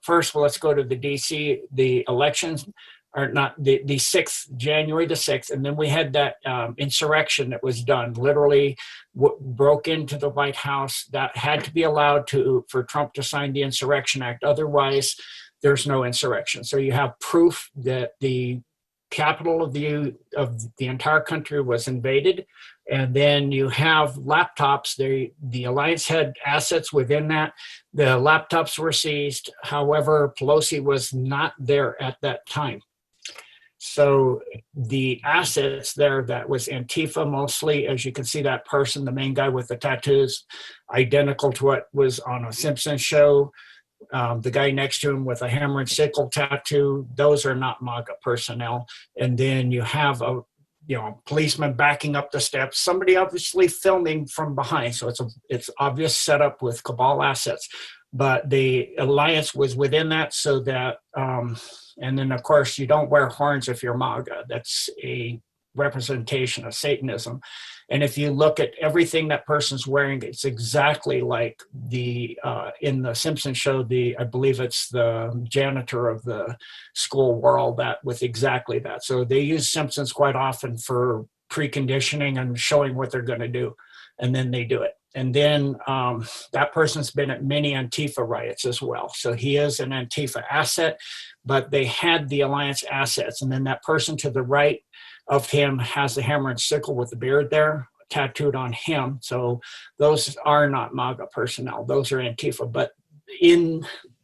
first, well, let's go to the DC, the elections, or not, the 6th, January the 6th. And then we had that insurrection that was done, literally broke into the White House. That had to be allowed for Trump to sign the Insurrection Act. Otherwise, there's no insurrection. So you have proof that the capital of the entire country was invaded. And then you have laptops. The alliance had assets within that. The laptops were seized. However, Pelosi was not there at that time. So the assets there, that was Antifa mostly, as you can see, that person, the main guy with the tattoos, identical to what was on a Simpsons show. The guy next to him with a hammer and sickle tattoo, those are not MAGA personnel. And then you have a policeman backing up the steps, somebody obviously filming from behind. So it's obvious setup with cabal assets. But the alliance was within that, so that, and then of course you don't wear horns if you're MAGA. That's a representation of Satanism. And if you look at everything that person's wearing, it's exactly like in the Simpsons show, I believe it's the janitor of the school wore all that with exactly that. So they use Simpsons quite often for preconditioning and showing what they're going to do. And then they do it. And then that person's been at many Antifa riots as well. So he is an Antifa asset, but they had the alliance assets. And then that person to the right of him has the hammer and sickle with the beard there tattooed on him. So those are not MAGA personnel. Those are Antifa. But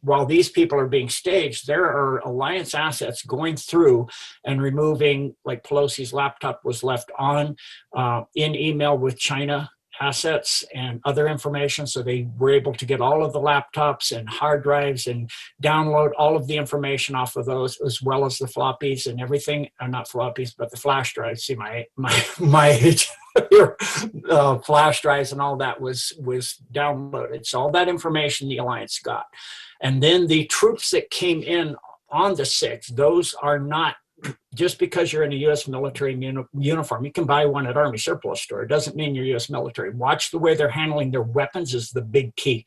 while these people are being staged, there are alliance assets going through and removing, like Pelosi's laptop was left on in email with China assets and other information. So they were able to get all of the laptops and hard drives and download all of the information off of those, as well as the floppies and everything. Not floppies, but the flash drives. See my age. Flash drives and all that was downloaded. So all that information the alliance got. And then the troops that came in on the 6th, those are not, just because you're in a U.S. military uniform, you can buy one at Army surplus store. It doesn't mean you're U.S. military. Watch the way they're handling their weapons is the big key.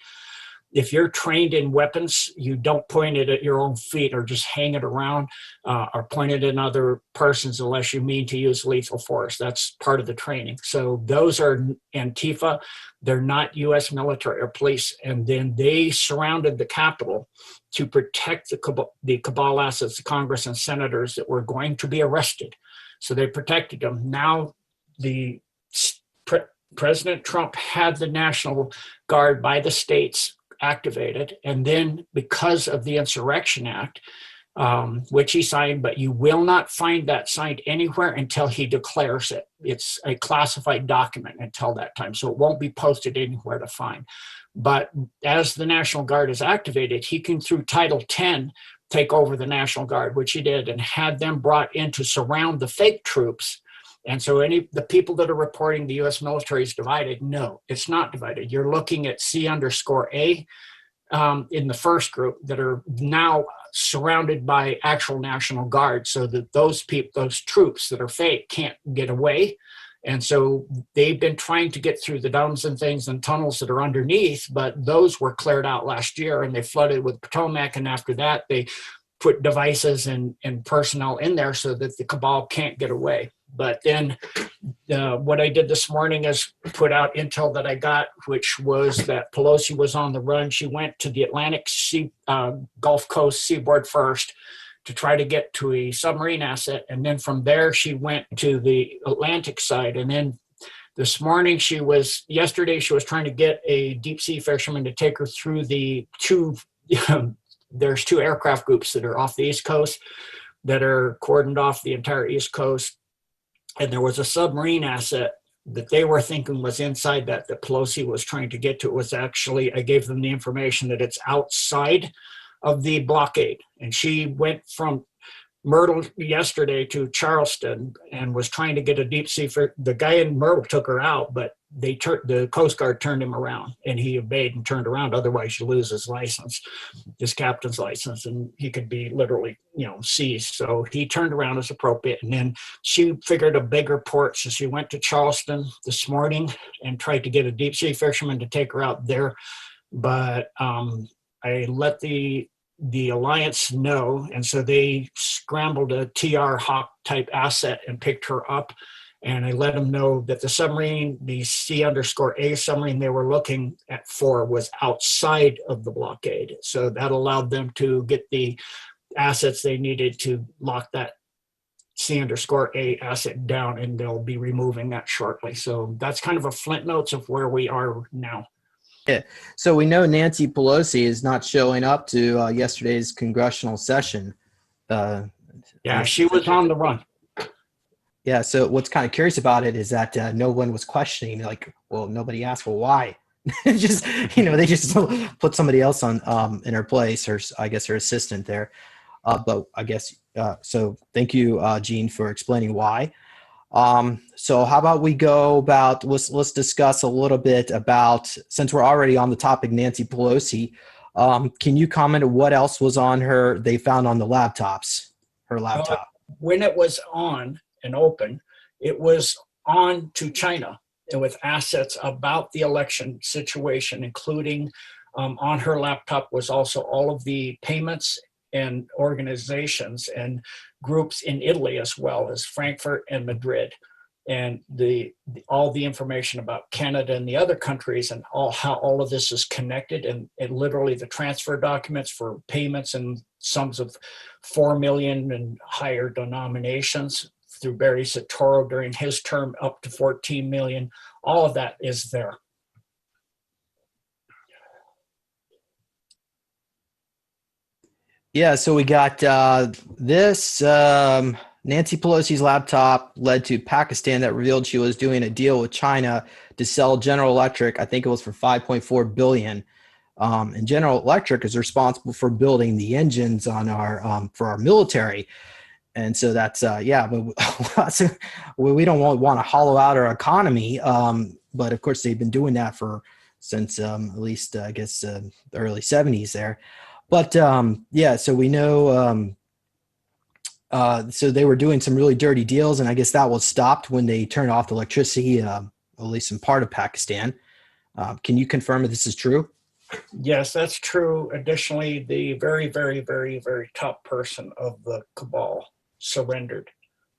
If you're trained in weapons, you don't point it at your own feet or just hang it around or point it in other persons unless you mean to use lethal force. That's part of the training. So those are Antifa. They're not U.S. military or police. And then they surrounded the Capitol to protect the cabal assets, the Congress and senators that were going to be arrested. So they protected them. Now President Trump had the National Guard by the states activated. And then because of the Insurrection Act, which he signed, but you will not find that signed anywhere until he declares it. It's a classified document until that time. So it won't be posted anywhere to find. But as the National Guard is activated, he can, through Title 10, take over the National Guard, which he did, and had them brought in to surround the fake troops. And so the people that are reporting the U.S. military is divided, no, it's not divided. You're looking at C_A in the first group that are now surrounded by actual National Guard, so that those troops that are fake can't get away. And so they've been trying to get through the domes and things and tunnels that are underneath, but those were cleared out last year and they flooded with Potomac. And after that, they put devices and personnel in there so that the cabal can't get away. But then what I did this morning is put out intel that I got, which was that Pelosi was on the run. She went to the Atlantic Gulf Coast seaboard first to try to get to a submarine asset. And then from there, she went to the Atlantic side. And then yesterday, she was trying to get a deep sea fisherman to take her through the there's two aircraft groups that are off the East Coast that are cordoned off the entire East Coast. And there was a submarine asset that they were thinking was inside that Pelosi was trying to get to. It was actually, I gave them the information that it's outside of the blockade. And she went from Myrtle yesterday to Charleston and was trying to get a deep sea. The guy in Myrtle took her out, but the Coast Guard turned him around and he obeyed and turned around. Otherwise you lose his license, his captain's license, and he could be literally, seized. So he turned around as appropriate. And then she figured a bigger port. So she went to Charleston this morning and tried to get a deep sea fisherman to take her out there. But I let the the Alliance know, and so they scrambled a TR Hawk type asset and picked her up. And I let them know that the submarine, the C_A submarine they were looking at for, was outside of the blockade. So that allowed them to get the assets they needed to lock that C_A asset down, and they'll be removing that shortly. So that's kind of a flint notes of where we are now. Yeah. So we know Nancy Pelosi is not showing up to yesterday's congressional session. Yeah, she was on the run. Yeah. So what's kind of curious about it is that no one was questioning, like, well, nobody asked, well, why? Just, they just put somebody else on in her place, or I guess her assistant there. But I guess, so thank you, Gene, for explaining why. So how about we go about, let's discuss a little bit about, since we're already on the topic, Nancy Pelosi, can you comment on what else was on they found on the laptops, her laptop? When it was on and open, it was on to China and with assets about the election situation, including on her laptop was also all of the payments and organizations and groups in Italy, as well as Frankfurt and Madrid, and all the information about Canada and the other countries, and how all of this is connected, and literally the transfer documents for payments and sums of 4 million and higher denominations through Barry Soetoro during his term, up to 14 million. All of that is there. Yeah, so we got this. Nancy Pelosi's laptop led to Pakistan that revealed she was doing a deal with China to sell General Electric. I think it was for $5.4 billion. And General Electric is responsible for building the engines on for our military. And so that's, we don't want to hollow out our economy. But of course, they've been doing that since at least, I guess, the early 70s there. But so we know, so they were doing some really dirty deals, and I guess that was stopped when they turned off the electricity, at least in part of Pakistan. Can you confirm that this is true? Yes, that's true. Additionally, the very, very, very, very top person of the cabal surrendered.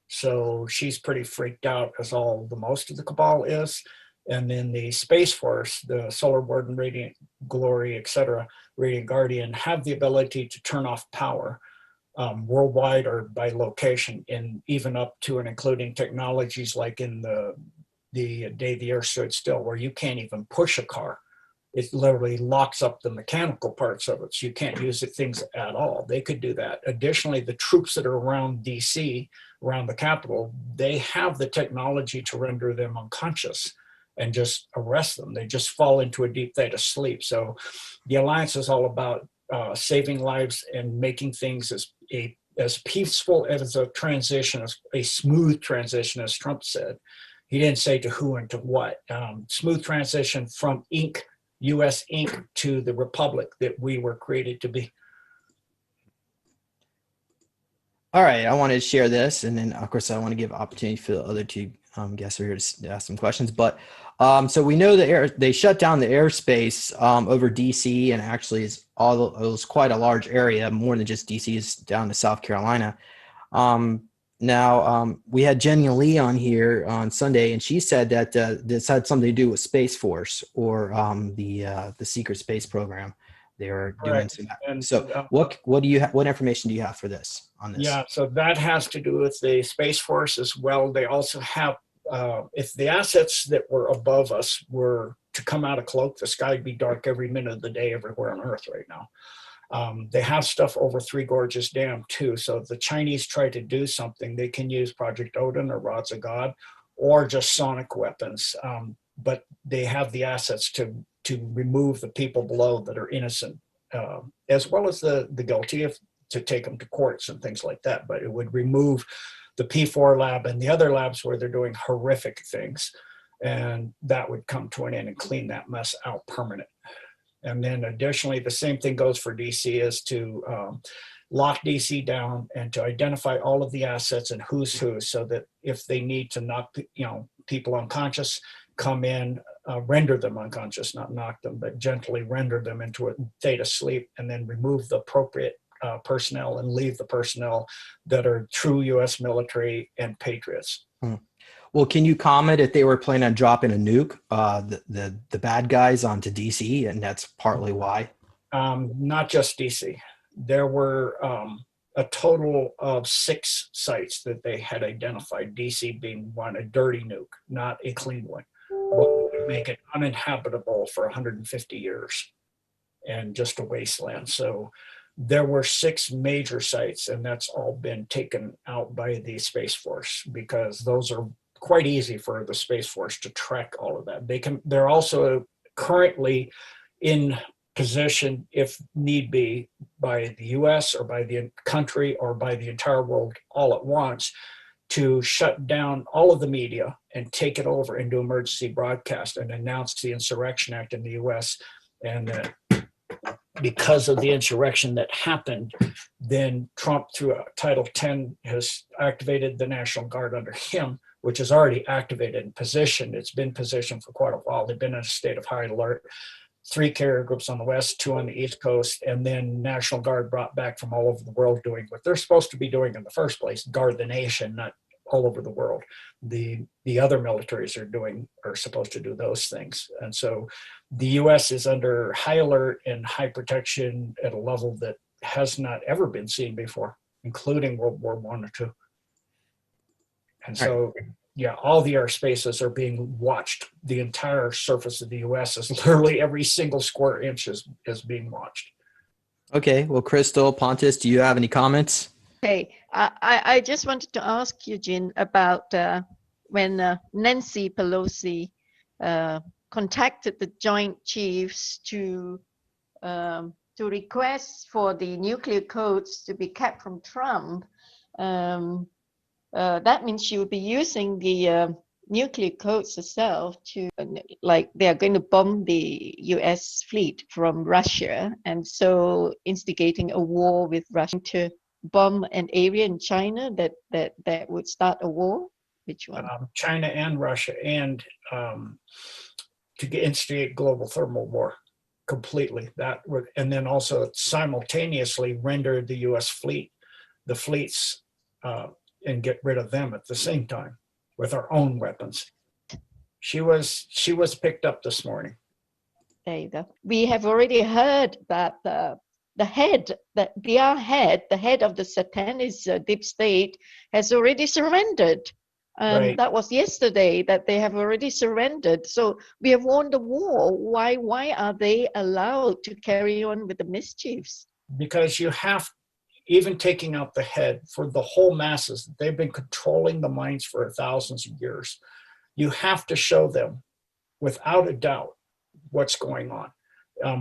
So she's pretty freaked out, as most of the cabal is. And then the Space Force, the Solar Board and Radiant Glory, etc., Radiant Guardian, have the ability to turn off power worldwide or by location, and even up to and including technologies like in the day the Earth stood still, where you can't even push a car. It literally locks up the mechanical parts of it, so you can't use the things at all. They could do that. Additionally, the troops that are around DC, around the Capitol, they have the technology to render them unconscious and just arrest them. They just fall into a deep theta sleep. So the Alliance is all about saving lives and making things as peaceful as a transition, as a smooth transition, as Trump said. He didn't say to who and to what. Smooth transition from U.S. Inc. to the republic that we were created to be. All right, I wanted to share this, and then of course I want to give opportunity for the other two guests who are here to ask some questions. But so we know they shut down the airspace over DC, and actually it was quite a large area, more than just DC, is down to South Carolina. Now we had Jenny Lee on here on Sunday, and she said that this had something to do with Space Force, or the secret space program. They were doing some. And so, what information do you have for this on this? Yeah, so that has to do with the Space Force as well. They also have, if the assets that were above us were to come out of cloak, the sky would be dark every minute of the day everywhere on Earth right now. They have stuff over Three Gorges Dam too. So if the Chinese try to do something, they can use Project Odin or Rods of God, or just sonic weapons. But they have the assets to remove the people below that are innocent, as well as the guilty, to take them to courts and things like that. But it would remove the P4 lab and the other labs where they're doing horrific things. And that would come to an end and clean that mess out permanent. And then additionally, the same thing goes for DC, is to lock DC down and to identify all of the assets and who's who, so that if they need to knock people unconscious, come in, render them unconscious, not knock them, but gently render them into a state of sleep, and then remove the appropriate personnel and leave the personnel that are true U.S. military and patriots. Well, can you comment if they were planning on dropping a nuke, the bad guys onto DC, and that's partly why? Not just DC. There were a total of 6 sites that they had identified, DC being one, a dirty nuke, not a clean one. What would make it uninhabitable for 150 years and just a wasteland. So there were 6 major sites, and that's all been taken out by the Space Force, because those are quite easy for the Space Force to track all of that. They're also currently in position, if need be, by the US or by the country or by the entire world all at once, to shut down all of the media and take it over and do emergency broadcast and announce the Insurrection Act in the US. And because of the insurrection that happened, then Trump, through Title 10, has activated the National Guard under him, which is already activated and positioned. It's been positioned for quite a while. They've been in a state of high alert. 3 carrier groups on the West, 2 on the East Coast, and then National Guard brought back from all over the world doing what they're supposed to be doing in the first place, guard the nation, not all over the world. The other militaries are supposed to do those things. And so the US is under high alert and high protection at a level that has not ever been seen before, including World War I or II. And so, yeah, all the airspaces are being watched. The entire surface of the US is literally every single square inch is being watched. Okay. Well, Crystal, Pontus, do you have any comments? Okay, I just wanted to ask Eugene about when Nancy Pelosi contacted the Joint Chiefs to request for the nuclear codes to be kept from Trump. That means she would be using the nuclear codes herself to, like, they are going to bomb the US fleet from Russia, and so instigating a war with Russia to bomb an area in China that would start a war. Which one? China and Russia, and to instigate global thermal war completely. That would, and then also simultaneously render the U.S. fleet, the fleets, and get rid of them at the same time with our own weapons. She was picked up this morning. There you go. We have already heard that the head of the Satanist deep state has already surrendered. Right. That was yesterday that they have already surrendered. So we have won the war. Why are they allowed to carry on with the mischiefs? Because you have, even taking out the head, for the whole masses, they've been controlling the minds for thousands of years. You have to show them without a doubt what's going on.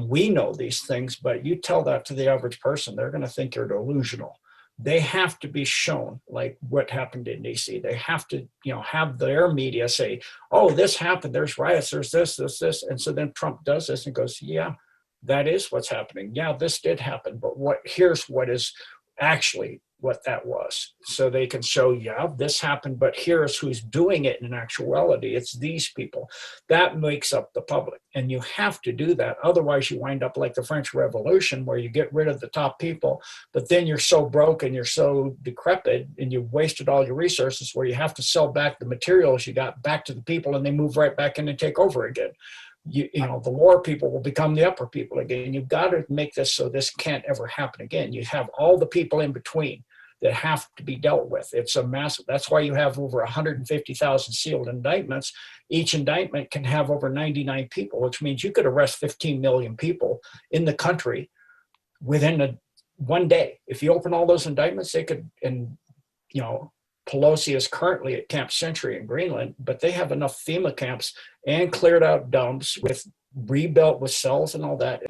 We know these things, but you tell that to the average person, they're going to think you're delusional. They have to be shown, like what happened in DC. They have to, have their media say, oh, this happened, there's riots, there's this. And so then Trump does this and goes, yeah, that is what's happening. Yeah, this did happen, but here's what is actually what that was. So they can show, yeah, this happened, but here's who's doing it in actuality. It's these people. That makes up the public. And you have to do that. Otherwise, you wind up like the French Revolution, where you get rid of the top people, but then you're so broke and you're so decrepit and you've wasted all your resources, where you have to sell back the materials you got back to the people, and they move right back in and take over again. The lower people will become the upper people again. You've got to make this so this can't ever happen again. You have all the people in between that have to be dealt with. It's a massive, that's why you have over 150,000 sealed indictments. Each indictment can have over 99 people, which means you could arrest 15 million people in the country within one day. If you open all those indictments, they could, and Pelosi is currently at Camp Century in Greenland, but they have enough FEMA camps and cleared out dumps with rebuilt with cells and all that.